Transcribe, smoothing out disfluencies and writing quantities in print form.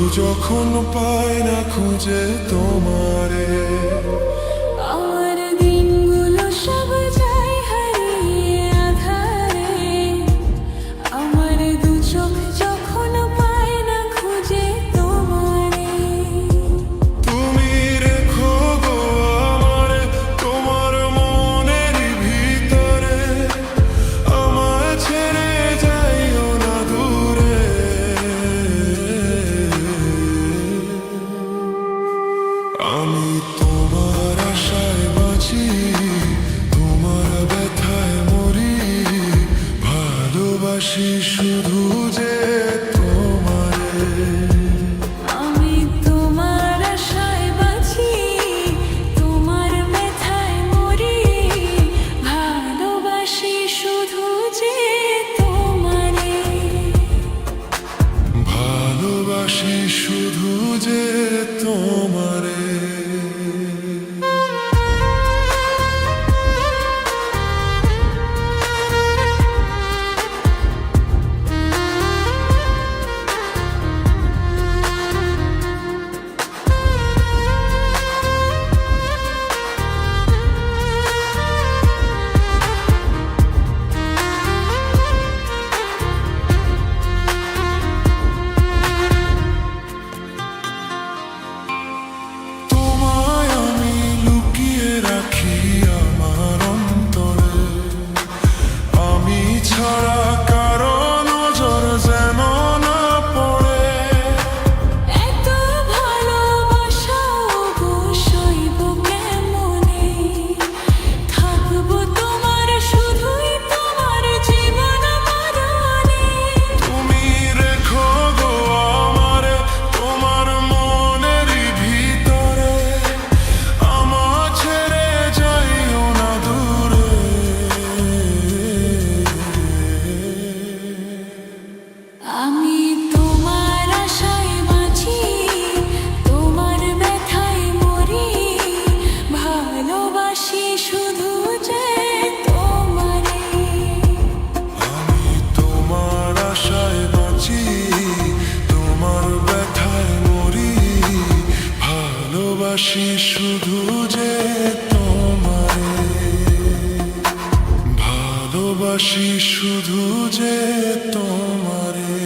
যখন পাই না খুঁজে তোমারে, আমার দিনগুলো সব যায় হারিয়ে আঁধারে। আমার দু চোখ যখন পায় না খুঁজে তোমারে, তুমি রেখো গো আমারে তোমার মনের ভিতরে, আমায় ছেড়ে যাইও না দূরে। আমি তোমার আশায় বাঁচি, তোমার ব্যথায় মরি, ভালোবাসি শুধু যে তোমারে। আমি তোমার আশায় বাঁচি, তোমার ব্যথায় মরি, ভালোবাসি শুধু যে তোমারে। ভালোবাসি শুধু যে তোমারে। তোমায় আমি লুকিয়ে রাখি আমার অন্তরে, আমি ছাড়া কারো নজর যেন না পড়ে। এত ভালোবাসা অবশ্যইব কেমনে, থাকবো তোমার শুধুই তোমার জীবন মরণে। তুমি রেখো গো আমারে তোমার মনের ভিতরে, আমার ছেড়ে যাইও না দূরে। আমি তোমার আশায় বাঁচি, তোমার ব্যথায় মরি, ভালোবাসি শুধু যে তোমারে। আমি তোমার আশায় বাঁচি, তোমার ব্যথায় মরি, ভালোবাসি শুধু যে তোমারে। ভালোবাসি শুধু যে তোমারে।